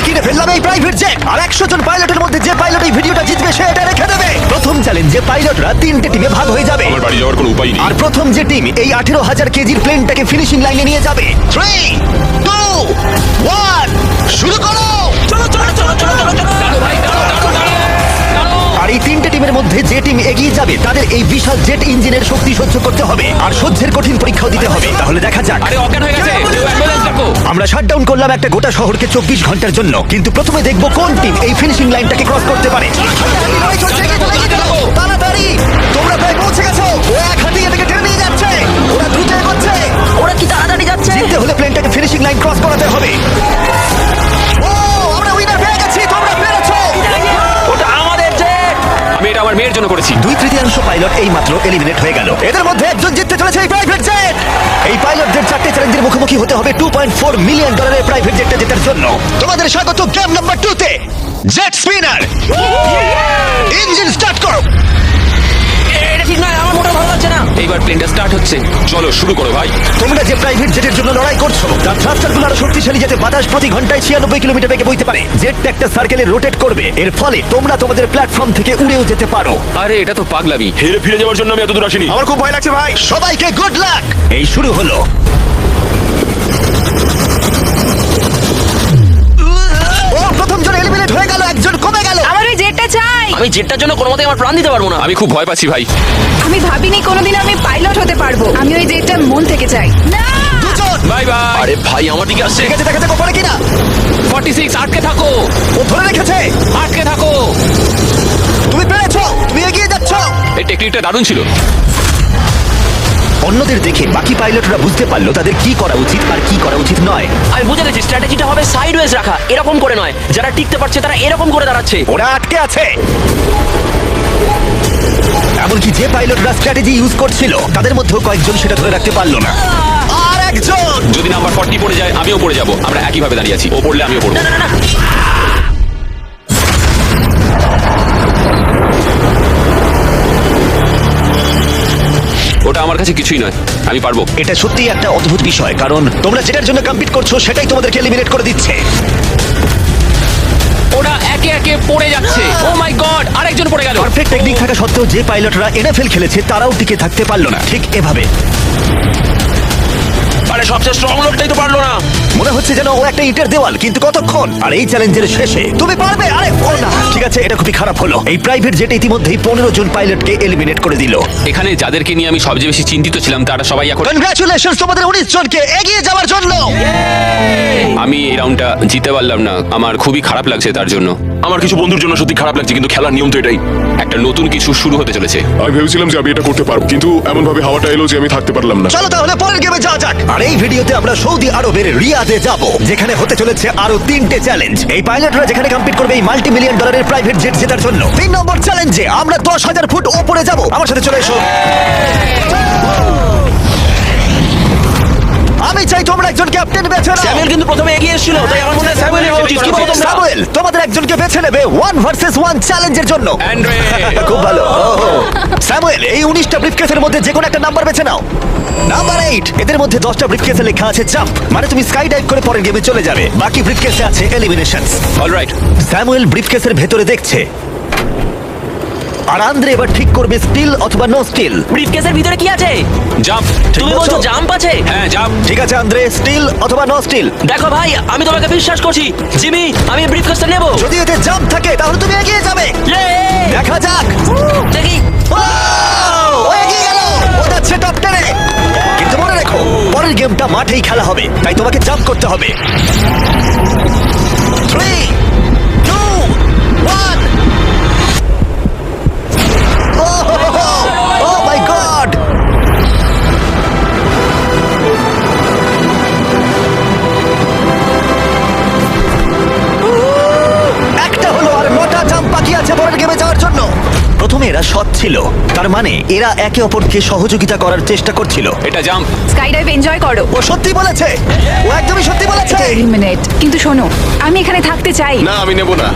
কিনে ফেললাম এই প্রাইভেট জেট। আর 100 জন পাইলটের মধ্যে যে পাইলট এই ভিডিওটা জিতবে সে এটা রেখে দেবে। প্রথম চ্যালেঞ্জে পাইলটরা 3টে টিমে ভাগ হয়ে যাবে। আমার বাড়ি যাওয়ার কোনো উপায় নেই। আর প্রথম যে টিম এই 18,000 কেজির প্লেনটাকে ফিনিশিং লাইনে নিয়ে যাবে। 3, 2, 1 শুরু করো। আর এই 3টে টিমের মধ্যে যে টিম এগিয়ে যাবে তাদের এই বিশাল জেট ইঞ্জিনের শক্তি সহ্য করতে হবে আর সহ্যের কঠিন পরীক্ষাও দিতে হবে। তাহলে দেখা যাক। আরে অজ্ঞান হয়ে গেছে, অ্যাম্বুলেন্স ডাকো। আমরা শাটডাউন করলাম একটা গোটা শহরকে 24 ঘন্টার জন্য, কিন্তু প্রথমে দেখব কোন টিম এই ফিনিশিং লাইনটাকে ক্রস করতে পারে। তাড়াতাড়ি, তোমরা প্রায় পৌঁছে গেছো। ও এক হাতে এটাকে টেনে নিয়ে যাচ্ছে। ওরা দ্রুত এগোচ্ছে। ওরা কি তাড়াতাড়ি যাচ্ছে? জিততে হলে প্লেনটাকে ফিনিশিং লাইন ক্রস করাতে হবে। ও, আমরা উইনার পেয়ে গেছি। তোমরা পেরেছো। ওটা আমাদের জেট। আমি এটা আমার মেয়ের জন্য করেছি। 2/3 পাইলট এই মাত্র এলিমিনেট হয়ে গেল। এদের মধ্যে একজন জিততে চলেছে এই প্রাইভেট জেট। এই পাইলটদের 4টে চ্যালেঞ্জের মুখোমুখি হতে হবে $2.4 মিলিয়ন প্রাইভেট জেটটা জেতার জন্য। তোমাদের স্বাগত গেম নাম্বার 2 তে। জেট স্পিনার, ইঞ্জিন স্টার্ট করো। এটা ঠিক নয়, আমার মোটেও ভালো লাগছে না। এইবার প্লেনটা স্টার্ট হচ্ছে। চলো শুরু করো ভাই। তোমরা যে প্রাইভেট জেটের জন্য লড়াই করছো তার থ্রাস্টারগুলো আরো শক্তিশালী, যাতে বাতাস প্রতি ঘন্টায় 96 কিলোমিটার বেগে বইতে পারে। জেটটা একটা সার্কেলে রোটেট করবে, এর ফলে তোমরা তোমাদের প্ল্যাটফর্ম থেকে উড়েও যেতে পারো। আরে এটা তো পাগলামি। হেরে ফিরে যাওয়ার জন্য আমি এত দূর আসিনি। আমার খুব ভয় লাগছে ভাই। সবাইকে গুড লাক। এই শুরু হলো। ও, প্রথম জন এলিমিনেট হয়ে গেল, একজন কমে গেল। আমার ওই জেটটা চাই। আমি জেটটার জন্য কোনো মতে আমার প্রাণ দিতে পারবো না। আমি খুব ভয় পাচ্ছি ভাই। আমি ভাবিনি কোনোদিন আমি পাইলট হতে পারবো। আমি ওই জেটটা মন থেকে চাই। না, দুজন। Bye bye. আরে ভাই আমার দিকে আসছে। ঠিক আছে, দেখা যাক ও পারে কিনা। 46 আটকে থাকো। ও ধরে রেখেছে। আটকে থাকো। তুমি পেরেছো, তুমি এগিয়ে যাচ্ছ। এই টেকনিকটা দারুণ ছিল। অন্যদের দেখে বাকি পাইলটরা বুঝতে পারলো তাদের কি করা উচিত আর কি করা উচিত নয়। আমি বুঝে গেছি, স্ট্র্যাটেজিটা হবে সাইডওয়েজ রাখা, এরকম করে নয়। যারা টিকতে পারছে তারা এরকম করে দাঁড়াচ্ছে। ওরা আটকে আছে। এমনকি যে পাইলটরা স্ট্র্যাটেজি ইউজ করছিল তাদের মধ্যেও কয়েকজন সেটা ধরে রাখতে পারলো না। আর একজন। যদি নাম্বার 40 পড়ে যায় আমিও পড়ে যাব। আমরা একই ভাবে দাঁড়িয়ে আছি। ও পড়লে আমিও পড়বো। না না না, ওটা আমার কাছে কিছুই নয়, আমি পারবো। এটা সত্যিই একটা অদ্ভুত বিষয়, কারণ তোমরা যেটার জন্য কম্পিট করছো সেটাই তোমাদেরকে এলিমিনেট করে দিচ্ছে। ওরা একে একে পড়ে যাচ্ছে। ও মাই গড, আরেকজন পড়ে গেল। পারফেক্ট টেকনিক থাকা সত্ত্বেও যে পাইলটরা এনএফএল খেলেছে তারাও টিকে থাকতে পারলো না ঠিক এভাবে। আরে সবচেয়ে স্ট্রং লোকটাই তো পারলো না। মনে হচ্ছে যেন ও একটা ইটের দেওয়াল, কিন্তু কতক্ষণ। আর এই চ্যালেঞ্জের শেষে তুমি পারবে। আরে ও না, ঠিক আছে, এটা খুবই খারাপ হলো। এই প্রাইভেট জেট ইতিমধ্যেই 15 জন পাইলটকে এলিমিনেট করে দিল। এখানে যাদেরকে নিয়ে আমি সবচেয়ে বেশি চিন্তিত ছিলাম তারা সবাই এখন। কনগ্রাচুলেশনস তোমাদের 19 জনকে এগিয়ে যাওয়ার জন্য। আমি এই রাউন্ডটা জিতে পারলাম না, আমার খুবই খারাপ লাগছে তার জন্য। আমার কিছু বন্ধুর জন্য সত্যি খারাপ লাগছে, কিন্তু খেলার নিয়ম তো এটাই। একটা নতুন কিছু শুরু হতে চলেছে। আমি ভেবেছিলাম যে আমি এটা করতে পারবো, কিন্তু এমন ভাবে হাওয়াটা এলো যে আমি থাকতে পারলাম না। চলো তাহলে পরের গেমে যাওয়া যাক। আর এই ভিডিওতে আমরা সৌদি আরবের রিয়াদে যাব, যেখানে হতে চলেছে আরো 3টে চ্যালেঞ্জ। এই পাইলটরা যেখানে কম্পিট করবে এই মাল্টি মিলিয়ন ডলারের প্রাইভেট জেট জেতার জন্য। 3 নম্বর চ্যালেঞ্জে আমরা 10,000 ফুট উপরে যাব। আমার সাথে চলে এসো। আমি চাই তোমরা একজন ক্যাপ্টেন বেছে নাও। স্যামুয়েল কিন্তু প্রথমে এগিয়ে এসেছিল, তাই আমার মনে হয় স্যামুয়েলের হওয়া উচিত। কি বলো তোমরা? স্যামুয়েল, তোমাদের একজনকে বেছে নেবে 1 ভার্সেস 1 চ্যালেঞ্জের জন্য। অ্যান্ড্রে। খুব ভালো। স্যামুয়েল, এই 19টা ব্রিফকেসের মধ্যে যে কোনো একটা নাম্বার বেছে নাও। নাম্বার 8। এদের মধ্যে 10টা ব্রিফকেসে লেখা আছে জাম্প, মানে তুমি স্কাই ডাইভ করে পরের গেমে চলে যাবে। বাকি ব্রিফকেসে আছে এলিমিনেশনস। অলরাইট। স্যামুয়েল ব্রিফকেসের ভেতরে দেখছে, আর আন্দ্রে এবার ঠিক করবে স্টিল অথবা নো স্টিল। ব্রিফকেসের ভিতরে কি আছে? জাম্প। তুমি বলছো? বলছো জাম্প আছে? হ্যাঁ জাম্প। ঠিক আছে আন্দ্রে, স্টিল অথবা নো স্টিল। দেখো ভাই, আমি তোমাকে বিশ্বাস করছি। জিমি, আমি ব্রিফকেসটা নেব। যদি এতে জাম্প থাকে তাহলে তুমি এগিয়ে যাবে। দেখা যাক। দেখি। ও এগিয়ে গেল, ও যাচ্ছে টপ 10-এ। কিন্তু মনে রেখো, পরের গেমটা মাঠেই খেলা হবে, তাই তোমাকে জাম্প করতে হবে। 3, 2, 1। Oh my God! একটা হলো, আর 9টা জাম্প বাকি আছে পরের গেমে যাওয়ার জন্য। প্রথমে এরা সৎ ছিল, তার মানে এরা একে অপরকে সহযোগিতা করার চেষ্টা করছিল। এটা জাম্প। স্কাই ডাইভ এনজয় করো। ও সত্যি বলেছে, ও একদমই সত্যি বলেছে। এলিমিনেট। কিন্তু শোনো, আমি এখানে থাকতে চাই। না, আমি নেব না।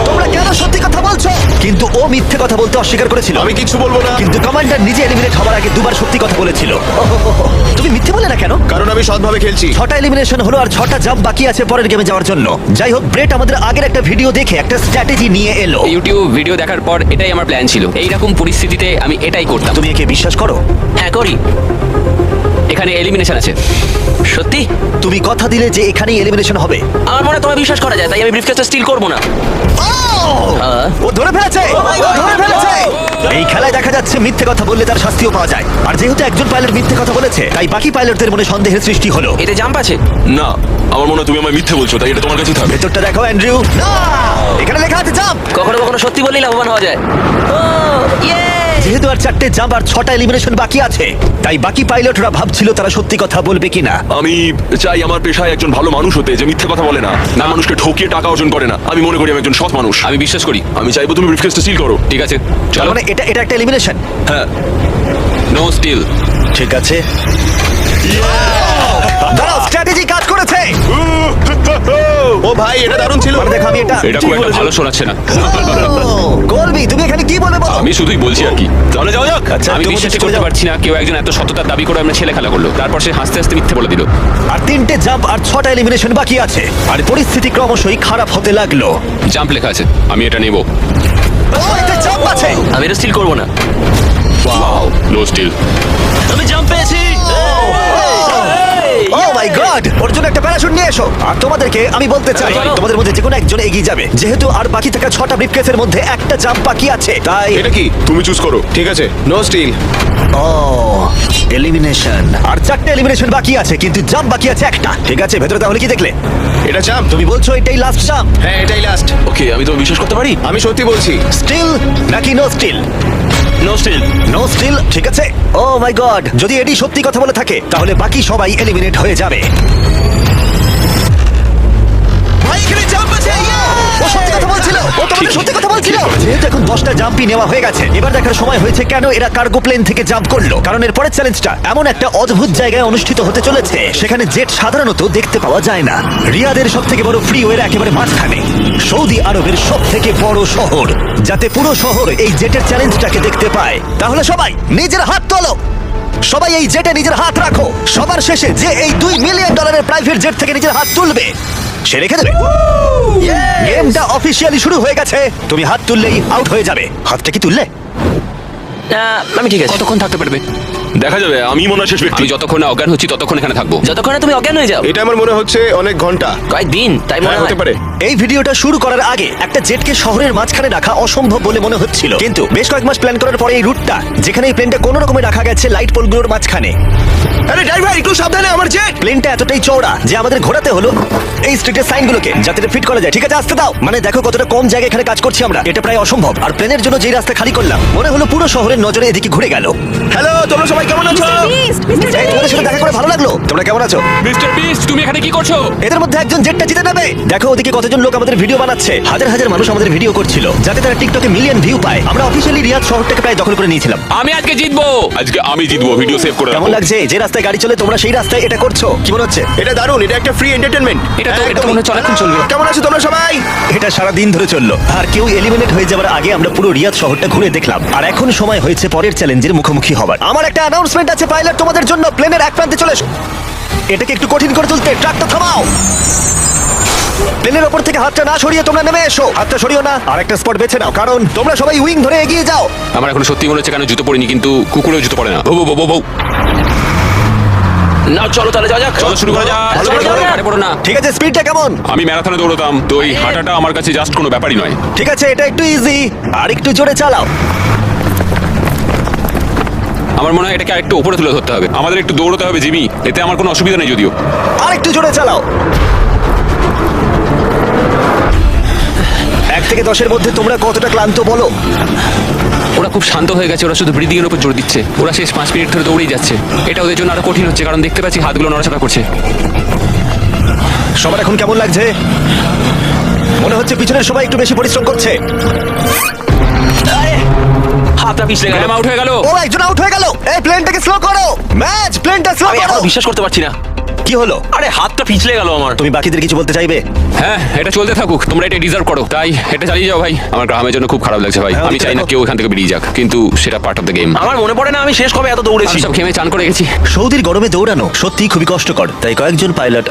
তোমরা কেন সত্যি কথা বলছো? কিন্তু ও মিথ্যে কথা বলতে অস্বীকার করেছিল। আমি কিচ্ছু বলবো না, কিন্তু কমান্ডার নিজে এলিমিনেট হওয়ার আগে দুবার সত্যি কথা বলেছিল। ওহোহোহো। তুমি মিথ্যে বলে না কেন? কারণ আমি সৎভাবে খেলছি। 6টা এলিমিনেশন হলো আর 6টা জাম্প বাকি আছে পরের গেমে যাওয়ার জন্য। যাই হোক, ব্রেট আমাদের আগের একটা ভিডিও দেখে একটা স্ট্র্যাটেজি নিয়ে এলো। ইউটিউব ভিডিও দেখার পর এটাই আমার প্ল্যান ছিল। এইরকম পরিস্থিতিতে আমি এটাই করতাম। তুমি একে বিশ্বাস করো? হ্যাঁ করি। এখানে এলিমিনেশন আছে। সত্যি তুমি কথা দিলে যে এখানেই এলিমিনেশন হবে। আমার মনে হয় তোমায় বিশ্বাস করা যায়, তাই আমি ব্রিফকেসটা স্টিল করবো না। ও ধরে ফেলেছে, ও ধরে ফেলেছে। এই খেলায় দেখা যাচ্ছে মিথ্যে কথা বললে তার শাস্তিও পাওয়া যায়। আর যেহেতু একজন পাইলট মিথ্যে কথা বলেছে, তাই বাকি পাইলটদের মনে সন্দেহের সৃষ্টি হলো। এতে জাম্প আছে? না, আমার মনে হয় তুমি আমায় মিথ্যে বলছো, তাই এটা তোমার কাছেই থাকবে। ভেতরটা দেখো অ্যান্ড্রিউ। না, এখানে লেখা আছে জাম্প। কখনো কখনো সত্যি বললেই লাভবান হওয়া যায়। ও ইয়ে! যেহেতু আর 4টে জাম্প আর 6টা এলিমিনেশন বাকি আছে, তাই বাকি পাইলটরা ভাবছিল তারা সত্যি কথা বলবে কিনা। আমি চাই আমার পেশায় একজন ভালো মানুষ হতে, যে মিথ্যে কথা বলে না, না মানুষকে ঠকিয়ে টাকা অর্জন করে না। আমি মনে করি আমি একজন সৎ মানুষ। আমি বিশ্বাস করি। আমি চাইবো তুমি ব্রিফকেসটা সিল করো। ঠিক আছে, তার চলো। মানে এটা এটা একটা এলিমিনেশন। হ্যাঁ। No steal. ঠিক আছে, দাঁড়াও, স্ট্র্যাটেজি কাজ করেছে। ও ভাই, এটা দারুণ ছিল। মানে দেখো, আমি এটা এটা খুব একটা ভালো শোনাচ্ছে না। কলবি, তুমি এখানে কি বলে বলো? আমি শুধুই বলছি আর কি। তাহলে যাও যাক। আচ্ছা, আমি তুমি বিশ্বাসই চলে করতে যাও। পারছি না কেউ একজন এত সততার দাবি করে আমরা ছেলে খেলা করলো, তারপর সে হাসতে হাসতে মিথ্যে বলে দিল। আর 3টে জাম্প আর 6টা এলিমিনেশন বাকি আছে, আর পরিস্থিতি ক্রমশই খারাপ হতে লাগলো। জাম্প লেখা আছে, আমি এটা নেব। ও, এতে জাম্প আছে। আমি এটা স্টিল করবো না। Wow, no steal. আমি জাম্প পেয়েছি। ও মাই গড, ওর জন্য একটা প্যারাশুট নিয়ে এসো। আর তোমাদেরকে আমি বলতে চাই, চলো। তোমাদের মধ্যে যে কোনো একজন এগিয়ে যাবে। যেহেতু আর বাকি থাকা 6টা ব্রিফকেসের মধ্যে একটা জাম্প বাকি আছে, তাই এটা কি তুমি চুজ করো? ঠিক আছে, নো স্টিল। ও এলিমিনেশন। আর 4টে এলিমিনেশন বাকি আছে, কিন্তু জাম্প বাকি আছে একটা। ঠিক আছে, ভেতরে তাহলে কি দেখলে? এটা জাম্প। তুমি বলছো এটাই লাস্ট জাম্প? হ্যাঁ, এটাই লাস্ট। ওকে, আমি তো বিশ্বাস করতে পারি। আমি সত্যি বলছি। স্টিল নাকি no steal? No steal. No steal, ঠিক আছে। ও মাই গড, যদি এডি সত্যি কথা বলে থাকে, তাহলে বাকি সবাই এলিমিনেট হয়ে যাবে। ভাই, এখানে জাম্প আছে। ও সত্যি কথা বলছিল, ও তোমাদের সত্যি কথা বলছিল। যেহেতু এখন 10টা জাম্পই নেওয়া হয়ে গেছে, এবার দেখার সময় হয়েছে কেন এরা কার্গো প্লেন থেকে জাম্প করলো। কারণ এর পরের চ্যালেঞ্জটা এমন একটা অদ্ভুত জায়গায় অনুষ্ঠিত হতে চলেছে, সেখানে জেট সাধারণত দেখতে পাওয়া যায় না। রিয়াদের সব থেকে বড় ফ্রিওয়ের একেবারে মাঝখানে, সৌদি আরবের সব থেকে বড় শহর, যাতে পুরো শহর এই জেটের চ্যালেঞ্জটাকে দেখতে পায়। তাহলে সবাই নিজের হাত তোলো, সবাই এই জেটে নিজের হাত রাখো। সবার শেষে যে এই $2 মিলিয়ন প্রাইভেট জেট থেকে নিজের হাত তুলবে, সে রেখে দেবে। গেমটা অফিসিয়ালি শুরু হয়ে গেছে। তুমি হাত তুললেই আউট হয়ে যাবে। হাতটা কি তুললে? আমি ঠিক আছে। কতক্ষণ থাকতে পারবে? দেখা যাবে। আমি মনে হয় শেষ ব্যক্তি। আমি যতক্ষণ না অজ্ঞান হচ্ছি ততক্ষণ এখানে থাকবো। যতক্ষণে তুমি অজ্ঞান হয়ে যাও। এটা আমার মনে হচ্ছে অনেক ঘন্টা। কয়েকদিন, তাই মনে হ্যাঁ, হয়। হতে পারে। এই ভিডিওটা শুরু করার আগে একটা জেটকে শহরের মাঝখানে রাখা অসম্ভব বলে মনে হচ্ছিল, কিন্তু বেশ কয়েক মাস প্ল্যান করার পরে এই রুটটা, যেখানে এই প্লেনটা কোনো রকমে রাখা গেছে লাইট পোলগুলোর মাঝখানে। আরে ড্রাইভার, একটু সাবধানে, আমার জেট। প্লেনটা এতটাই চওড়া যে আমাদের ঘোরাতে হলো এই স্ট্রিটের সাইনগুলোকে, যাতে ফিট করা যায়। ঠিক আছে, আসতে দাও। মানে দেখো কতটা কম জায়গা এখানে কাজ করছি আমরা। এটা প্রায় অসম্ভব। আর প্লেনের জন্য যেই রাস্তা খালি করলাম, মনে হলো পুরো শহরের নজরে এদিকে ঘুরে গেল। হ্যালো, তোমরা সবাই কেমন আছো? এই, তোমাদের সাথে দেখা করে ভালো লাগলো। তোমরা কেমন আছো? মিস্টার বিস্ট, তুমি এখানে কি করছো? এদের মধ্যে একজন জেটটা জিতে নেবে। দেখো ওদিকে কতজন লোক আমাদের ভিডিও বানাচ্ছে। হাজার হাজার মানুষ আমাদের ভিডিও করছিল, যাতে তারা টিকটকে মিলিয়ন ভিউ পায়। আমরা অফিসিয়ালি রিয়াদ শহরটাকে প্রায় দখল করে নিয়েছিলাম। আমি আজকে জিতবো। আজকে আমি জিতবো। ভিডিও সেভ করে কেমন লাগছে? যে রাস্তায় গাড়ি চলে তোমরা সেই রাস্তায় এটা করছো। কি মনে হচ্ছে? এটা দারুণ। এটা একটা ফ্রি এন্টারটেইনমেন্ট। এটা তো মনে হচ্ছে অনেকক্ষণ চলবে। কেমন আছো তোমরা সবাই? এটা সারা দিন ধরে চললো। আর কেউ এলিমিনেট হয়ে যাবার আগে আমরা পুরো রিয়াদ শহরটা ঘুরে দেখলাম। আর এখন সময় হয়েছে পরের চ্যালেঞ্জের মুখোমুখি হবার। আমার একটা অ্যানাউন্সমেন্ট আছে পাইলট তোমাদের জন্য। প্লেনের এক প্রান্তে চলে এসো। এটাকে একটু কঠিন করে তুলতে ট্রাকটা থামাও। প্লেনের ওপর থেকে হাতটা না সরিয়ে তোমরা নেমে এসো। হাতটা সরিও না, আর একটা স্পট বেছে নাও, কারণ তোমরা সবাই উইং ধরে এগিয়ে যাও। আমার এখন সত্যি মনে হচ্ছে কেন জুতো পরিনি, কিন্তু কুকুরেও জুতো পরে না। বউ বউ বউ বউ। না চলো তাহলে যাওয়া যাক। চলো শুরু করা যাক। চলো, চলো, চলো। আরে পড়ো না। ঠিক আছে, স্পিডটা কেমন? আমি ম্যারাথনে দৌড়তাম, তো এই হাঁটাটা আমার কাছে জাস্ট কোনো ব্যাপারই নয়। ঠিক আছে, এটা একটু ইজি। আর একটু জোরে চালাও। আমার মনে হয় এটাকে আরেকটু উপরে তুলে ধরতে হবে। আমাদের একটু দৌড়তে হবে জিমি, এতে আমার কোনো অসুবিধা নেই যদিও। আর একটু জোরে চালাও। 1 থেকে 10-এর মধ্যে তোমরা কতটা ক্লান্ত বলো? ওরা খুব শান্ত হয়ে গেছে, ওরা শুধু ব্রিদিং এর উপর জোর দিচ্ছে। ওরা শেষ 5 মিনিট ধরে দৌড়েই যাচ্ছে। এটা ওদের জন্য আরো কঠিন হচ্ছে, কারণ দেখতে পাচ্ছি হাতগুলো নড়াচড়া করছে। সবার এখন কেমন লাগছে? মনে হচ্ছে পিছনের সবাই একটু বেশি পরিশ্রম করছে। হাতটা পিছলে গেল। আউট হয়ে গেল। ও, একজন আউট হয়ে গেল। এই প্লেনটাকে স্লো করো। ম্যাচ, প্লেনটা স্লো আমি করো। এখনো বিশ্বাস করতে পারছি না। কি হলো? আরে হাতটা পিছলে গেল আমার। তুমি বাকিদের কিছু বলতে চাইবে? হ্যাঁ, এটা চলতে থাকুক, তোমরা এটা ডিজার্ভ করো, তাই এটা চালিয়ে যাও ভাই। আমার গ্রামের জন্য খুব খারাপ লাগছে ভাই, হ্যাঁ, আমি ওদিকে চাই না দেখো। কেউ এখান থেকে বেরিয়ে যাক, কিন্তু সেটা পার্ট অফ দ্য গেম। আমার মনে পড়ে না আমি শেষ কবে এত দৌড়েছি। সব খেমে চান করে গেছি। সৌদির গরমে দৌড়ানো সত্যি খুবই কষ্টকর, তাই কয়েকজন পাইলট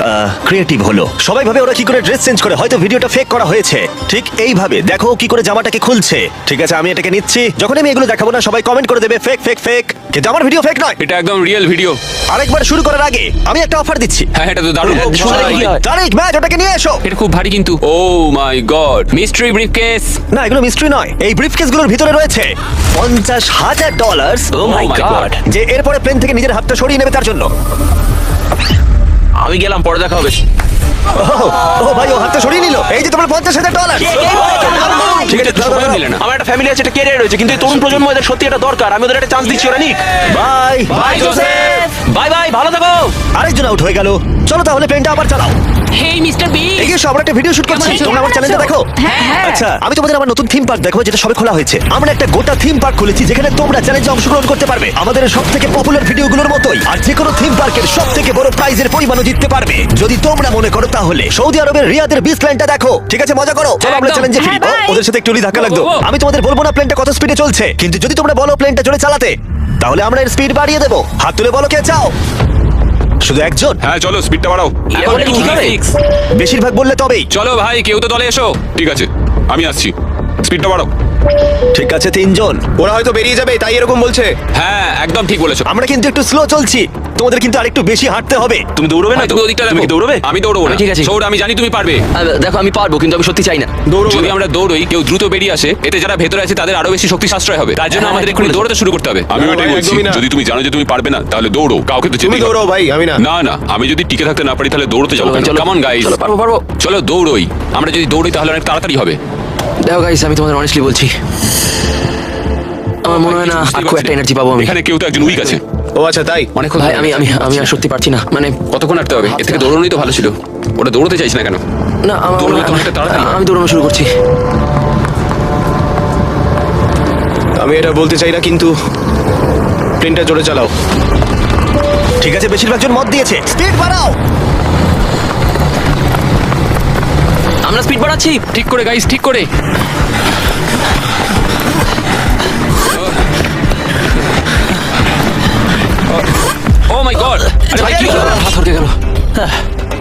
ক্রিয়েটিভ হলো। সবাই ভাবে ওরা কি করে ড্রেস চেঞ্জ করে, হয়তো ভিডিওটা ফেক করা হয়েছে। ঠিক এইভাবে দেখো কি করে জামাটাকে খুলছে। ঠিক আছে, আমি এটাকে নিচ্ছি। যখন আমি এগুলো দেখাবো না, সবাই কমেন্ট করে দেবে ফেক ফেক ফেক, কিন্তু আমার ভিডিও ফেক নয়। এটা একদম রিয়েল ভিডিও। আরেকবার শুরু করার আগে আমি একটা অফার দিচ্ছি। হ্যাঁ, এটা তো দারুণ। শুনে দেখি কি হয়। তারিক ম্যাচ, ওটাকে নিয়ে এসো। এটা খুব ভারী কিন্তু। ও মাই গড, মিস্ট্রি ব্রিফকেস। না, এগুলো মিস্ট্রি নয়। এই ব্রিফকেসগুলোর ভিতরে রয়েছে $50,000। Oh my God! যে এরপরে প্লেন থেকে নিজের হাতটা সরিয়ে নেবে তার জন্য। আমি গেলাম, পরে দেখা হবে। ও ভাই, ও হাতটা সরিয়ে নিল। এই যে তোমার $50,000। ঠিক আছে, তুই সময় দিলে না। আমার একটা ফ্যামিলি আছে, একটা ক্যারিয়ার রয়েছে, কিন্তু এই তরুণ প্রজন্ম এদের সত্যি এটা দরকার। আমি ওদের একটা চান্স দিচ্ছি। ওরা নিক। Bye bye Joseph, bye bye, ভালো থাকো। আরেকজন আউট হয়ে গেল। চলো তাহলে প্লেনটা আবার চালাও। হেই মিস্টার বিন। এগিয়ে এসো, আমরা একটা ভিডিও শুট করছি। তোমরা আমার চ্যানেলটা দেখো। হ্যাঁ। আচ্ছা, আমি তোমাদের আমার নতুন থিম পার্ক দেখাবো, যেটা সবে খোলা হয়েছে। আমরা একটা গোটা থিম পার্ক খুলেছি, যেখানে তোমরা চ্যালেঞ্জে অংশগ্রহণ করতে পারবে আমাদের সব থেকে পপুলার ভিডিওগুলোর মতোই। আর যে কোনো থিম পার্কের সব থেকে বড় প্রাইজের পরিমাণও জিততে পারবে যদি তোমরা মনে করো। তাহলে সৌদি আরবের রিয়াদের বিচ প্লেনটা দেখো। ঠিক আছে, মজা করো। চলো আমরা একদম। চ্যালেঞ্জে ফিরি। হ্যাঁ, bye। ওদের সাথে একটু ধাক্কা লাগতো। ও, ও। আমি তোমাদের বলবো না প্লেনটা কত স্পিডে চলছে, কিন্তু যদি তোমরা বলো প্লেনটা জোরে চালাতে, তাহলে আমরা এর স্পিড বাড়িয়ে দেবো। হাত তুলে বলো কে চাও। শুধু একজন? হ্যাঁ চলো, স্পিডটা বাড়াও। এখন কি ঠিক হবে? বেশিরভাগ বললে তবেই। চলো ভাই, কেউ তো দলে এসো। ঠিক আছে, আমি আসছি, স্পিডটা বাড়াও। ঠিক আছে, 3 জন। ওরা হয়তো বেরিয়ে যাবে, তাই এরকম বলছে। হ্যাঁ, একদম ঠিক বলেছো। আমরা কিন্তু একটু স্লো চলছি, তোমাদের কিন্তু আরেকটু বেশি হাঁটতে হবে। তুমি দৌড়বে না ভাই, তো? তুমি ওদিকটা তুমি দেখো। কি দৌড়বে? আমি দৌড়বো না। ঠিক আছে। সৌর, আমি জানি তুমি পারবে। দেখো, আমি পারবো, কিন্তু আমি সত্যি চাই না। যদি আমরা দৌড়ই, কেউ দ্রুত বেরিয়ে আসে, এতে যারা ভেতরে আছে তাদের আরো বেশি শক্তি সাশ্রয় হবে। তার জন্য হ্যাঁ, আমাদের ঠিক এক্ষুনি বলেছো। দৌড়াতে শুরু করতে হবে। আমি না, ওটাই ভাই, বলছি, একদমই না। যদি তুমি জানো যে তুমি পারবে না, তাহলে দৌড়ো, কাউকে তো তুমি যেতেই হবে। দৌড়াও ভাই, আমি না। না না, আমি যদি টিকে থাকতে না পারি তাহলে দৌড়তে যাবো। চলো, চলো। কেমন গাইস? চলো, পারবো পারবো। চলো দৌড়ই। আমরা যদি দৌড়ই তাহলে অনেক তাড়াতাড়ি হবে। দেখো গাইস, আমি তোমাদের অনেস্টলি বলছি, আমার মনে হয় না আর খুব একটা এনার্জি পাবো আমি। এখানে কেউ তো একজন উইক আছে। ও আচ্ছা, তাই অনেকক্ষণ ভাই, হয়ে আমি গেছে। আমি আমি আর সত্যি পারছি না। মানে কতক্ষণ হাঁটতে হবে? এর থেকে দৌড়নোই তো ভালো ছিল। ওটা দৌড়তে চাইছি না কেন? না, আমার দৌড়বে মনে হয়- তো অনেকটা তাড়াতাড়ি। আমি দৌড়ানো শুরু করছি। আমি এটা বলতে চাই না, কিন্তু প্লেনটা জোরে চালাও। ঠিক আছে, বেশিরভাগ জন মত দিয়েছে। স্পিড বাড়াও। আমরা স্পিড বাড়াচ্ছি। ঠিক করে গাইস, ঠিক করে। ও মাই গড! আরে ভাই, কি হলো? হাত হরকে গেল।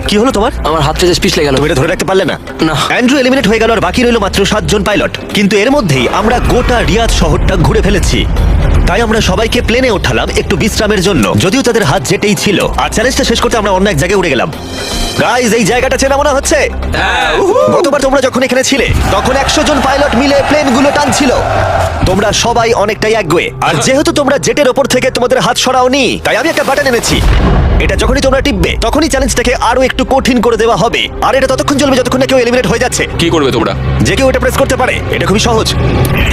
কি হলো তোমার? আমার হাতটা যে পিছলে গেল। তুমি এটা ধরে রাখতে পারলে না? না। অ্যান্ড্রু এলিমিনেট হয়ে গেল, আর বাকি রইল মাত্র 7 জন পাইলট। কিন্তু এর মধ্যেই আমরা গোটা রিয়াদ শহরটা ঘুরে ফেলেছি। তাই আমরা সবাইকে প্লেনে ওঠালাম একটু বিশ্রামের জন্য, যদিও তাদের হাত যেতেই ছিল। আর চ্যালেঞ্জটা শেষ করতে আমরা অন্য এক জায়গায় উড়ে গেলাম। গাইজ, এই জায়গাটা চেনা মনে হচ্ছে। গতবার তোমরা যখন এখানে ছিলে, তখন 100 জন পাইলট মিলে প্লেনগুলো টানছিল। তোমরা সবাই অনেকটাই একগুয়ে। আর যেহেতু তোমরা জেটের ওপর থেকে তোমাদের হাত সরাওনি, তাই আমি একটা বাটন এনেছি। এটা যখনই তোমরা টিপবে, তখনই চ্যালেঞ্জটাকে আরো একটু কঠিন করে দেওয়া হবে। আর এটা ততক্ষণ চলবে যতক্ষণ না কেউ এলিমিনেট হয়ে যাচ্ছে। কি করবে তোমরা? যে কেউ এটা প্রেস করতে পারে। এটা খুবই সহজ।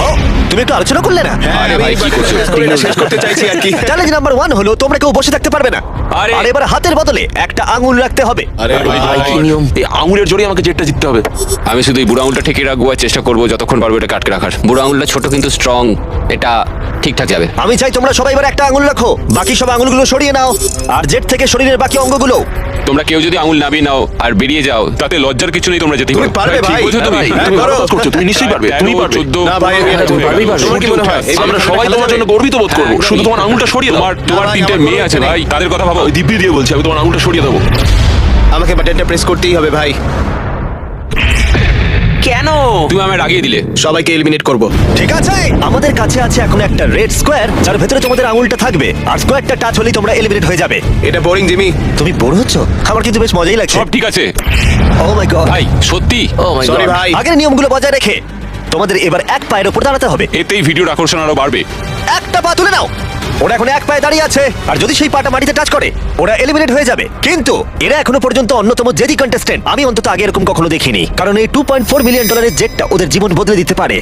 ও, তুমি একটু আলোচনা করলে না? আরে ভাই, কি করছো? এটা শেষ করতে চাইছি আর কি। চ্যালেঞ্জ নাম্বার 1 হলো তোমরা কেউ বসে থাকতে পারবে না। আরে। আর এবার হাতের বদলে একটা আঙুল রাখতে হবে। আরে ভাই, ভাই, কি নিয়ম? এই আঙুলের জোরে আমাকে জেটটা জিততে হবে। আমি শুধু এই বুড়ো আঙুলটা ঠেকিয়ে রাখবো আর চেষ্টা করবো যতক্ষণ পারবো এটা কাটকে রাখার। বুড়ো আঙুলটা ছোট কিন্তু স্ট্রং, এটা ঠিকঠাক যাবে। আমি চাই তোমরা সবাই এবার একটা আঙুল রাখো, বাকি সব আঙুলগুলো সরিয়ে নাও। আর জেট থেকে শরীরের বাকি অঙ্গগুলো। তোমরা কেউ যদি আঙুল নামিয়ে নাও আর বেরিয়ে যাও, তাতে লজ্জার কিছু নেই, তোমরা যেতেই তুমি পারবে ঠিক ভাই। বলছো তুমি। হ্যাঁ ভাই, তুমি ভালো করো। কাজ করছো, তুমি নিশ্চয়ই পারবে। তুমি পারবে। 14 না ভাই, আমি এটা তুমি পারবেই পারবে। তোমার কি মনে হয়? আমরা সবাই তোমার জন্য গর্বিত বোধ করবো। হ্যাঁ, শুধু তোমার আঙুলটা সরিয়ে দাও। তোমার ভাই, 3টে আমার মেয়ে আছে কোনো ভাই, তাদের কথা ভাবো। ওই দিব্যি দিয়ে বলছি, আমি তোমার আঙুলটা সরিয়ে দেবো। আমাকে বাটনটা প্রেস করতেই হবে ভাই। কেন? তুমি আমায় রাগিয়ে দিলে। সবাইকে এলিমিনেট করব। ঠিক আছে, আমাদের কাছে আছে এখন একটা রেড স্কোয়ার, যার ভেতরে তোমাদের আঙুলটা থাকবে। আর স্কোয়ারটা টাচ হলেই তোমরা এলিমিনেট হয়ে যাবে। এটা বোরিং জিমি। তুমি বোর হচ্ছ? আমার কিন্তু বেশ মজাই লাগছে। সব ঠিক আছে ও মাই গড। ভাই, সত্যি। ও মাই সরি গড। ভাই। আগের নিয়মগুলো বজায় রেখে তোমাদের এবার এক পায়ের উপর দাঁড়াতে হবে। এতেই ভিডিওর আকর্ষণ আরো বাড়বে। একটা পা তুলে নাও। ওরা এখন এক পায়ে দাঁড়িয়ে আছে, আর যদি সেই পাটা মাটিতে টাচ করে ওরা এলিমিনেট হয়ে যাবে। কিন্তু এরা এখনো পর্যন্ত অন্যতম জেদি কন্টেস্টেন্ট। আমি অন্তত আগে এরকম কখনো দেখিনি, কারণ এই $2.4 মিলিয়ন জেটটা ওদের জীবন বদলে দিতে পারে।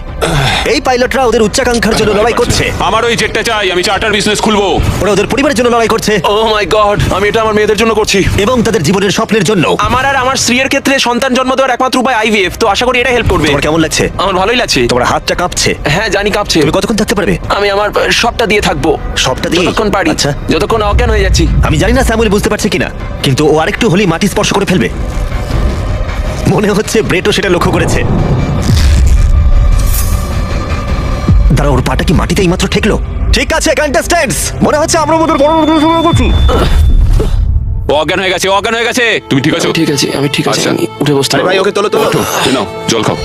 এই পাইলটরা ওদের উচ্চাকাঙ্ক্ষার জন্য লড়াই করছে। আমার ওই জেটটা চাই, আমি চার্টার বিজনেস খুলবো। ওরা ওদের পরিবারের জন্য লড়াই করছে, ও মাই গড, আমি এটা আমার মেয়েদের জন্য করছি। এবং তাদের জীবনের স্বপ্নের জন্য। আমার আর আমার স্ত্রীর ক্ষেত্রে সন্তান জন্ম দেওয়ার একমাত্র উপায় আইভিএফ, তো আশা করি এটা হেল্প করবে। তোমার কেমন লাগছে? আমার ভালোই লাগছে। তোমার হাতটা কাঁপছে। হ্যাঁ, জানি কাঁপছে। তুমি কতক্ষণ থাকতে পারবে? আমি আমার সবটা দিয়ে থাকবো। সবটা দিয়ে যতক্ষণ পারি, আচ্ছা যতক্ষণ অজ্ঞান হয়ে যাচ্ছি। আমি জানি না স্যামুয়েল বুঝতে পারছে কিনা, কিন্তু ও আরেকটু হলেই মাটি স্পর্শ করে ফেলবে। মনে হচ্ছে ব্রেটও সেটা লক্ষ্য করেছে। দাঁড়া, ওর পাটা কি মাটিতে এইমাত্র ঠেকলো? ঠিক আছে কন্টেস্ট্যান্টস, মনে হচ্ছে আমরা ওদের বড় করছি। ও অজ্ঞান হয়ে গেছে, ও অজ্ঞান হয়ে গেছে। তুমি ঠিক আছো? ঠিক আছে, আমি ঠিক আছে, আচ্ছা। আমি উঠে বসতে আরে ভাই, পারবো। ওকে তোলো তোলো। ওঠো, এই নাও জল খাও।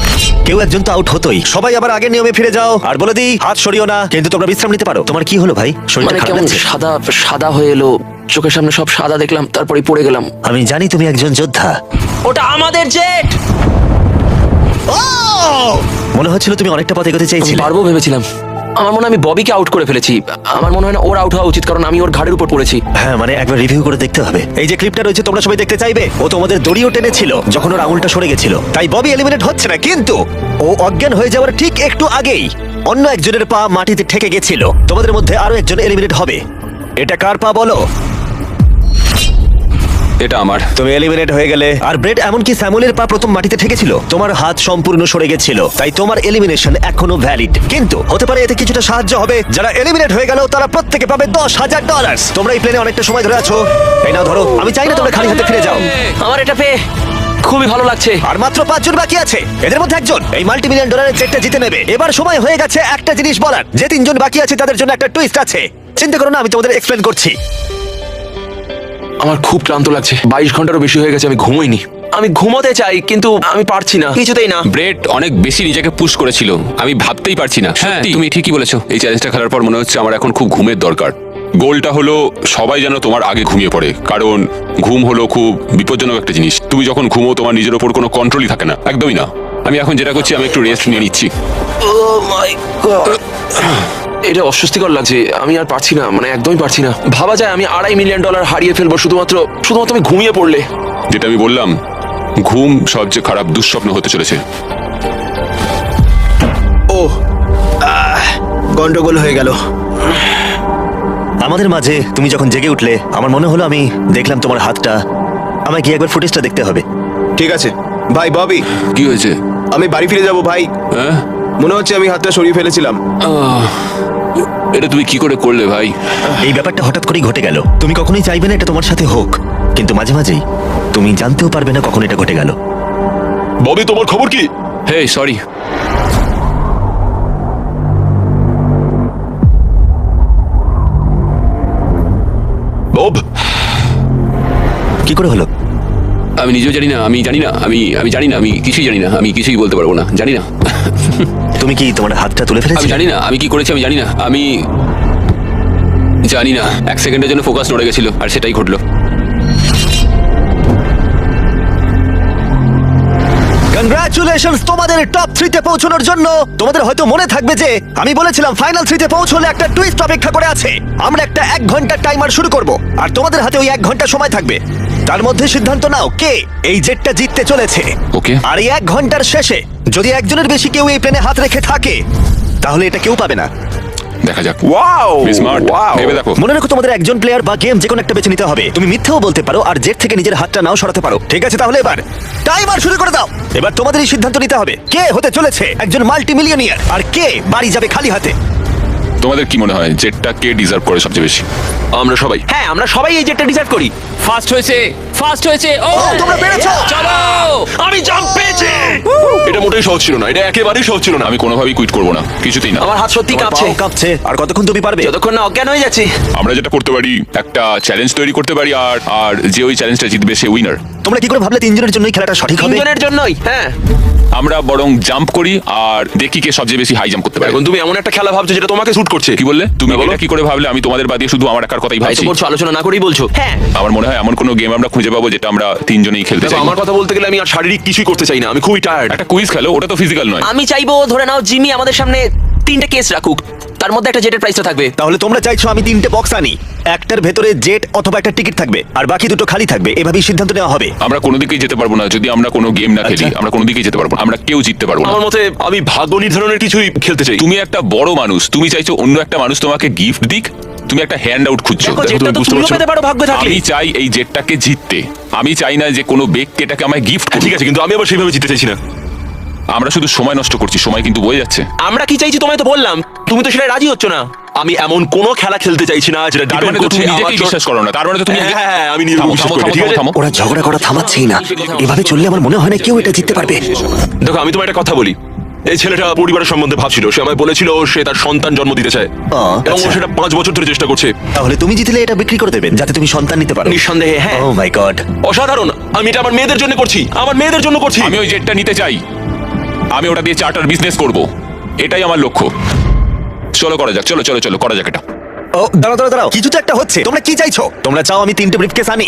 কেউ একজন তো আউট হতোই। সবাই আবার আগের নিয়মে ফিরে যাও। আর বলে দিই, হাত সরিও না, কিন্তু তোমরা বিশ্রাম নিতে পারো। তোমার কি হলো ভাই? শরীরটা মানে খারাপ কেমন লাগছে? সাদা সাদা হয়ে এলো, চোখের সামনে সব সাদা দেখলাম, তারপরে পড়ে গেলাম। আমি জানি তুমি একজন যোদ্ধা। ওটা আমাদের জেট। মনে হচ্ছিল তুমি অনেকটা পথ এগোতে চাইছিলে। পারবো ভেবেছিলাম। আমার মনে হয় আমি ববিকে আউট করে ফেলেছি। আমার মনে হয় না ওর আউট হওয়া উচিত, কারণ আমি ওর ঘাড়ের উপর পড়েছি। হ্যাঁ, মানে একবার রিভিউ করে দেখতে হবে। এই যে ক্লিপটা রয়েছে, তোমরা সবাই দেখতে চাইবে। ও তোমাদের দড়িও টেনেছিল যখন ওর আঙুলটা সরে গেছিল, তাই ববি এলিমিনেট হচ্ছে না। কিন্তু ও অজ্ঞান হয়ে যাওয়ার ঠিক একটু আগেই অন্য একজনের পা মাটিতে ঠেকে গেছিল। তোমাদের মধ্যে আরো একজন এলিমিনেট হবে। এটা কার পা বলো? এটা আমার। তুমি এলিমিনেট হয়ে গেলে। আর ব্রেড, এমনকি স্যামুয়েলের পা প্রথম মাটিতে ঠেকেছিল, তোমার হাত সম্পূর্ণ সরে গেছিল, তাই তোমার এলিমিনেশন এখনো ভ্যালিড। কিন্তু হতে পারে এতে কিছুটা সাহায্য হবে। যারা এলিমিনেট হয়ে গেল তারা প্রত্যেকে পাবে $10,000। তোমরা এই প্লেনে অনেকটা সময় ধরে আছো। এই নাও ধরো। আমি চাই না তোমরা খালি হাতে ফিরে যাও। আমার এটা পেয়ে খুবই ভালো লাগছে। আর মাত্র 5 জন বাকি আছে। এদের মধ্যে একজন এই $multi-million জেটটা জিতে নেবে। এবার সময় হয়ে গেছে একটা জিনিস বলার। যে 3 জন বাকি আছে তাদের জন্য একটা টুইস্ট আছে। চিন্তা করো না, আমি তোমাদের এক্সপ্লেন করছি। আমার খুব ক্লান্ত লাগছে, 22 ঘন্টারও বেশি হয়ে গেছে আমি ঘুমোইনি। আমি ঘুমোতে চাই, কিন্তু আমি পারছি না, কিছুতেই না। ব্রেড অনেক বেশি নিজেকে পুশ করেছিল, আমি ভাবতেই পারছি না। হ্যাঁ, তুমি ঠিকই বলেছো। এই চ্যালেঞ্জটা খেলার পর মনে হচ্ছে আমার এখন খুব ঘুমের দরকার। গোলটা হলো সবাই যেন তোমার আগে ঘুমিয়ে পড়ে, কারণ ঘুম হলো খুব বিপজ্জনক একটা জিনিস। তুমি যখন ঘুমো তোমার নিজের ওপর কোনো কন্ট্রোলই থাকে না, একদমই না। আমি এখন যেটা করছি, আমি একটু রেস্ট নিয়ে নিচ্ছি। Oh my God! এটা অস্বস্তিকর লাগছে, আমি আর পারছি না, মানে একদমই পারছি না। ভাবা যায় আমি $2.5 মিলিয়ন হারিয়ে ফেলবো শুধুমাত্র আমি ঘুমিয়ে পড়লে। যেটা আমি বললাম, ঘুম সবচেয়ে খারাপ দুঃস্বপ্ন হতে চলেছে। ও গন্ডগোল হয়ে গেল। আমাদের মাঝে তুমি যখন জেগে উঠলে, আমার মনে হলো আমি দেখলাম তোমার হাতটা। আমায় গিয়ে একবার ফুটেজটা দেখতে হবে। ঠিক আছে ভাই ববি, কি হয়েছে? আমি বাড়ি ফিরে যাব ভাই। হ্যাঁ, মনে হচ্ছে আমি হাতটা সরিয়ে ফেলেছিলাম। এটা তুমি কি করে করলে ভাই? এই ব্যাপারটা হঠাৎ করেই ঘটে গেল। তুমি কখনোই চাইবে না এটা তোমার সাথে হোক, কিন্তু মাঝে মাঝেই তুমি জানতেও পারবে না কখন এটা ঘটে গেল। ববি, তোমার খবর কি? হে, সরি। বব, কি করে হলো? আমি নিজেও জানি না, আমি জানি না, আমি জানি না, আমি কিছুই জানি না, আমি কিছুই বলতে পারবো না, জানি না। তুমি কি তোমার হাতটা তুলে আমি ফেলেছিলে? জানি না আমি কি করেছি, আমি জানি না, আমি জানি না। 1 সেকেন্ডের জন্য ফোকাস নড়ে গেছিল, আর সেটাই ঘটলো। কংগ্রাচুলেশনস তোমাদের টপ 3 তে পৌঁছানোর জন্য। তোমাদের হয়তো মনে থাকবে যে আমি বলেছিলাম ফাইনাল 3 তে পৌঁছলে একটা টুইস্ট অপেক্ষা করে আছে। আমরা একটা 1 ঘন্টার টাইমার শুরু করব, আর তোমাদের হাতে ওই 1 ঘন্টা সময় থাকবে। তার মধ্যে সিদ্ধান্ত নাও কে এই জেটটা জিততে চলেছে। ওকে। আর এই 1 ঘন্টার শেষে যদি একজনের বেশি কেউ এই প্লেনে হাত রেখে থাকে, তাহলে এটা কেউ পাবে না। দেখা যাক। ওয়াও, স্মার্ট, ভেবে দেখো। মনে রাখো, তোমাদের একজন প্লেয়ার বা গেম যে কোনো একটা বেছে নিতে হবে। তুমি মিথ্যেও বলতে পারো, আর জেট থেকে নিজের হাতটা নাও সরাতে পারো। ঠিক আছে, তাহলে এবার টাইমার শুরু করে দাও। এবার তোমাদেরই সিদ্ধান্ত নিতে হবে কে হতে চলেছে একজন মাল্টি-মিলিয়নিয়ার, আর কে বাড়ি যাবে খালি হাতে। তোমাদের কি মনে হয় জেটটা কে ডিজার্ভ করে সবচেয়ে বেশি? আমরা সবাই। হ্যাঁ, আমরা সবাই এই জেটটা ডিজার্ভ করি। ফার্স্ট হয়েছে, ফার্স্ট হয়েছে। ও, তোমরা পেরেছো। চলো। আমি জাম্প পেয়েছি। এটা মোটেই সহজ ছিল না, এটা একেবারেই সহজ ছিল না। আমি কোনোভাবেই কুইট করবো না, কিছুতেই না। আমার হাত সত্যি তোমার কাঁপছে। পাও কাঁপছে। আর কতক্ষণ তুমি পারবে? যতক্ষণ না অজ্ঞান হয়ে যাচ্ছি। আমরা যেটা করতে পারি, একটা চ্যালেঞ্জ তৈরি করতে পারি, আর আর যে ওই চ্যালেঞ্জটা জিতবে সে উইনার। তোমরা কি করে ভাবলে 3 জনের জন্যই খেলাটা সঠিক হবে? 3 জনের জন্যই। হ্যাঁ, আমরা বরং জাম্প করি আর দেখি কে সবচেয়ে বেশি হাই জাম্প করতে পারে। এখন তুমি এমন একটা খেলা ভাবছো যেটা তোমাকে শুট করছে। কি বললে তুমি? না, বলো। এটা কি করে ভাবলে? আমি তোমাদের বাদ দিয়ে শুধু আমার একার কথাই তাই তো ভাবছি। বলছো, আলোচনা না করেই বলছো। হ্যাঁ, আমার মনে হয় এমন কোনো গেম আমরা খুঁজে পাবো যেটা আমরা 3 জনেই খেলতে দেখো, চাই। আমার কথা বলতে গেলে আমি আর শারীরিক কিছুই করতে চাই না, আমি খুবই টায়ার্ড। একটা কুইজ খেলো, ওটা তো ফিজিক্যাল নয়। আমি চাইবো ধরে নাও জিমি আমাদের সামনে 3টে কেস রাখুক, তার মধ্যে একটা জেটের প্রাইসটা থাকবে। তাহলে তোমরা চাইছো আমি 3টে বক্স আনি, একটার ভেতরে জেট অথবা একটা টিকিট থাকবে, আর বাকি 2টো খালি থাকবে। এভাবেই সিদ্ধান্ত নেওয়া হবে। আমরা কোনো দিকেই যেতে পারবো না যদি আমরা কোনো গেম না খেলি। আচ্ছা। আমরা কোনো দিকেই যেতে পারবো না, আমরা কেউ জিততে পারবো না। আমার মতে আমি ভাগ্য নির্ধারণের কিছুই খেলতে চাই। তুমি একটা বড় মানুষ, তুমি চাইছো অন্য একটা মানুষ তোমাকে গিফট দিক, তুমি একটা হ্যান্ড আউট খুঁজছো। দেখো, দেখো, জেটটা তুমি তো বুঝতে তুমিও পারছো? পেতে পারো ভাগ্য থাকলে। আমি চাই এই জেটটাকে জিততে, আমি চাই না যে কোনো ব্যক্তি এটাকে আমায় গিফট করুক। ঠিক আছে, কিন্তু আমি আবার সেইভাবে জিততে চাইছি না। আমরা শুধু সময় নষ্ট করছি, সময় কিন্তু বয়ে যাচ্ছে। আমরা কি চাইছি তোমায় তো বললাম, তুমি তো সেটা রাজি হচ্ছ না। আমি এমন কোনো খেলা খেলতে চাইছি না যেটা তার depend মানে তো করছে তুমি আমার নিজেকেই বিশ্বাস করো না, তার মানে তো তুমি নিজে- হ্যাঁ, আমি নিজেকে থামো, বিশ্বাস থামো, করি, থামো, ঠিক আছে? থামো। ওরা ঝগড়া করা থামাচ্ছেই না। এভাবে চললে আমার মনে হয় না কেউ এটা জিততে পারবে। দেখো আমি তোমার একটা কথা বলি, এই ছেলেটা পরিবারের সম্বন্ধে ভাবছিল, সে আমায় বলেছিল সে তার সন্তান জন্ম দিতে চায় এবং ও আচ্ছা। সেটা 5 বছর ধরে চেষ্টা করছে। তাহলে তুমি জিতলে এটা বিক্রি করে দেবেন যাতে তুমি সন্তান নিতে পারো। নিঃসন্দেহে হ্যাঁ, ও মাই গড। অসাধারণ। আমি এটা আমার মেয়েদের জন্য করছি, আমার মেয়েদের জন্য করছি। আমি ওই জেটটা নিতে চাই, আমি ওটা দিয়ে চার্টার বিজনেস করব, এটাই আমার লক্ষ্য। চলো করা যাক, চলো চলো চলো করা যাক এটা। ও দাঁড়াও দাঁড়াও দাঁড়াও, কিছু তো একটা হচ্ছে। তোমরা কি চাইছো? তোমরা চাও আমি 3টে ব্রিফকেস আনি?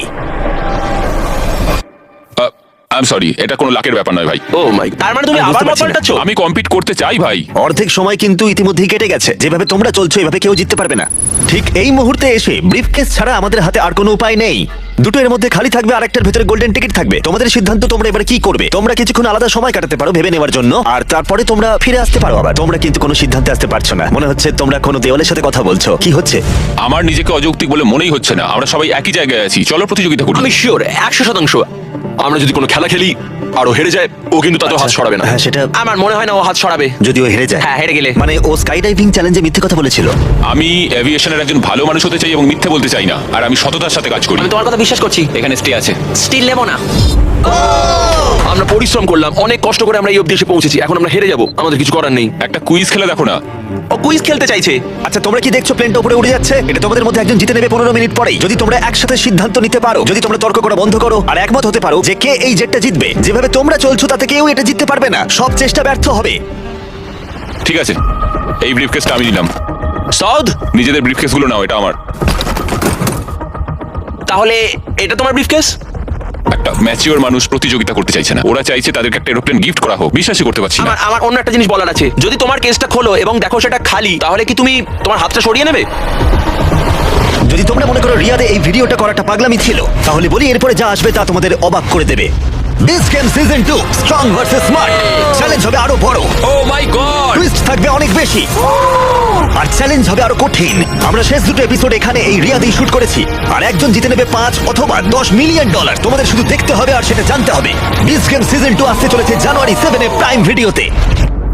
আই এম সরি, এটা কোনো লাকের ব্যাপার নয় ভাই। ও মাই, তার মানে তুমি আমি আবার বুঝতে পারছি না। পাল্টাচ্ছ? আমি কম্পিট করতে চাই ভাই। অর্ধেক সময় কিন্তু ইতিমধ্যেই কেটে গেছে। যেভাবে তোমরা চলছো এভাবে কেউ জিততে পারবে না। ঠিক এই মুহূর্তে এসে ব্রিফকেস ছাড়া আমাদের হাতে আর কোনো উপায় নেই। দুটো এর মধ্যে খালি থাকবে, আরেকটার ভেতরে গোল্ডেন টিকিট থাকবে। তোমাদের সিদ্ধান্ত, তোমরা এবার কি করবে। তোমরা কিছুক্ষণ আলাদা সময় কাটাতে পারো ভেবে নেওয়ার জন্য, আর তারপরে তোমরা ফিরে আসতে পারো আবার। তোমরা কিন্তু কোনো সিদ্ধান্তে আসতে পারছো না, মনে হচ্ছে তোমরা কোনো দেওয়ালের সাথে কথা বলছো। কি হচ্ছে? আমার নিজেকে অযৌক্তিক বলে মনেই হচ্ছে না, আমরা সবাই একই জায়গায় আছি, চলো প্রতিযোগিতা করি। আমি শিওর 100%। আমরা যদি কোনো খেলা খেলি আর ও হেরে যায়, ও কিন্তু তাতে হাত সরাবে না। হ্যাঁ সেটা, আমার মনে হয় না ও হাত সরাবে। যদিও হেরে যায়। হ্যাঁ, হেরে গেলে। মানে ও স্কাই ডাইভিং চ্যালেঞ্জে মিথ্যে কথা বলেছিল। আমি এভিয়েশনের একজন ভালো মানুষ হতে চাই এবং মিথ্যে বলতে চাই না, আর আমি সততার সাথে কাজ করি। আমি তোমার কথা বিশ্বাস করছি। এখানে স্টে আছে। স্টিল নেবো না। আমরা পরিশ্রম করলাম, অনেক কষ্ট করে আমরা এই অবধি এসে পৌঁছেছি, এখন আমরা হেরে যাব, আমাদের কিছু করার নেই। একটা কুইজ খেলে দেখো না। ও কুইজ খেলতে চাইছে। আচ্ছা তোমরা কি দেখছো প্লেনটা উপরে উড়ে যাচ্ছে? এটা তোমাদের মধ্যে একজন জিতে নেবে 15 মিনিট পরেই। যদি তোমরা একসাথে সিদ্ধান্ত নিতে পারো, যদি তোমরা তর্ক করা বন্ধ করো আর একমত হতে পারো যে কে এই জেটটা জিতবে, যেভাবে তোমরা চলছো তাতে কেউ এটা জিততে পারবে না। সব চেষ্টা ব্যর্থ হবে। ঠিক আছে, এই ব্রিফকেসটা আমি নিলাম। সৌদ, নিজেদের ব্রিফকেসগুলো নাও, এটা আমার। তাহলে এটা তোমার ব্রিফকেস? একটা ম্যাচিওর মানুষ প্রতিযোগিতা করতে চাইছে না, ওরা চাইছে তাদেরকে একটা এরোপ্লেন গিফট করা হোক। বিশ্বাসই করতে পারছি না। আমার আমার অন্য একটা জিনিস বলার আছে। যদি তোমার কেসটা খোলো এবং দেখো সেটা খালি, তাহলে কি তুমি তোমার হাতটা সরিয়ে নেবে? যদি তোমরা মনে করো রিয়াদে এই ভিডিওটা করাটা পাগলামি ছিল, তাহলে বলি এরপরে যা আসবে তা তোমাদের অবাক করে দেবে। This game season 2 strong versus smart. Challenge হবে আরো বড়, ও মাই গড! টুইস্ট থাকবে অনেক বেশি, আর চ্যালেঞ্জ হবে আরো কঠিন। আমরা শেষ দুটো এপিসোড এখানে এই রিয়াদেই শুট করেছি, আর একজন জিতে নেবে 5 অথবা 10 মিলিয়ন ডলার। তোমাদের শুধু দেখতে হবে আর সেটা জানতে হবে। দিস গেম সিজন 2 আসতে চলেছে জানুয়ারি 7 এ প্রাইম ভিডিওতে।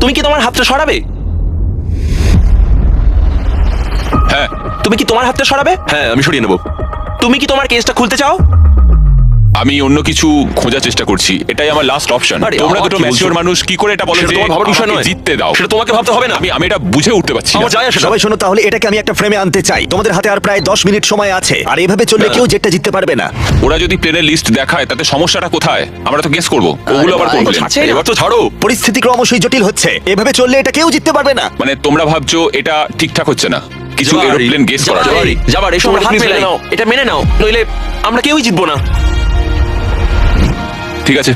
তুমি কি তোমার হাতটা সরাবে? হ্যাঁ, তুমি কি তোমার হাতটা সরাবে? হ্যাঁ, আমি সরিয়ে নেবো। তুমি কি তোমার কেসটা খুলতে চাও? আমি অন্য কিছু খোঁজার চেষ্টা করছি, এটাই আমার লাস্ট অপশন। আরে, তোমরা আবার দুটো কি ম্যাচিওর বলছো? মানুষ কি করে এটা বলো সেটা যে তোমার ভাবার বিষয় আমাকে নয়। জিততে দাও? সেটা তোমাকে ভাবতে হবে না। আমি এটা বুঝে উঠতে পারছি না। আমার যায় আসে না। সবাই শোনো, তাহলে এটাকে আমি একটা ফ্রেমে আনতে চাই। তোমাদের হাতে আর প্রায় 10 মিনিট সময় আছে, আর এভাবে চললে কেউ জেটটা জিততে পারবে না। ওরা যদি প্লেনের লিস্ট দেখায় তাতে সমস্যাটা কোথায়? আমরা তো গেস করব, ওগুলো আবার কোন ভাই, প্লেন? ছাড়ছে না। এবার তো ছাড়ো। পরিস্থিতি ক্রমশই জটিল হচ্ছে, এভাবে চললে এটা কেউ জিততে পারবে না। মানে তোমরা ভাবছো এটা ঠিকঠাক হচ্ছে না, কিছু যাবারি, এরোপ্লেন গেস করা যায়। যাবারি। যাবার এসব তোমরা হাত please মেনে মেনে নাও, এটা মেনে নাও, নইলে আমরা কেউই জিতবো না। ঠিক আছে,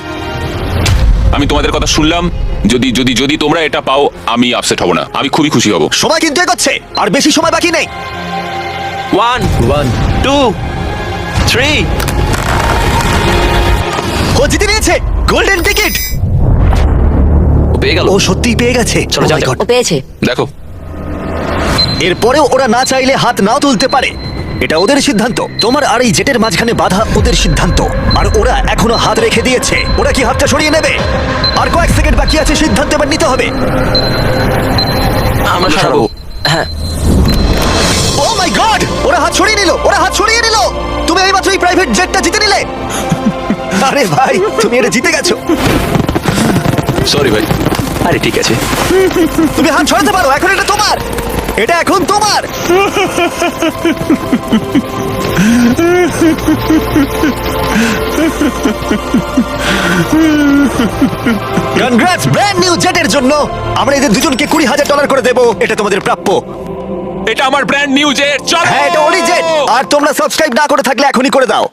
আমি তোমাদের কথা শুনলাম। যদি যদি যদি তোমরা এটা পাও, আমি আপসেট হব না, আমি খুবই খুশি হব। সময় কিন্তু এগোচ্ছে, আর বেশি সময় বাকি নেই। 1 2 3 ও জিতে নিয়েছে গোল্ডেন টিকিট। ও পেয়ে গেল। ও সত্যিই পেয়ে গেছে। চলো, Oh যাও, my যাও। God! ও পেয়েছে। দেখো, এরপরেও ওরা না চাইলে হাত নাও তুলতে পারে, এটা ওদের সিদ্ধান্ত। তোমার আর এই জেটের মাঝখানে বাধা ওদের সিদ্ধান্ত, আর ওরা এখনো হাত রেখে দিয়েছে। ওরা কি হাতটা সরিয়ে নেবে? আর কয়েক সেকেন্ড বাকি আছে, সিদ্ধান্ত এবার নিতে হবে। আমরা সরাবো। হ্যাঁ, ও মাই গড, ওরা হাত সরিয়ে নিল, ওরা হাত সরিয়ে নিল। তুমি এইমাত্র এই প্রাইভেট জেটটা জিতে নিলে। আরে ভাই, তুমি এটা জিতে গেছো। সরি ভাই। আরে ঠিক আছে। তুমি হাত সরাতে পারো, এখন এটা তোমার, এটা এখন তোমার। কনগ্রাটস ব্র্যান্ড নিউ জেটের জন্য। আমরা এদের দুজনকে $20,000 করে দেবো, এটা তোমাদের প্রাপ্য। এটা আমার ব্র্যান্ড নিউ জেট। চলো, হ্যাঁ, এটা ওরই জেট। আর তোমরা সাবস্ক্রাইব না করে থাকলে এখনই করে দাও।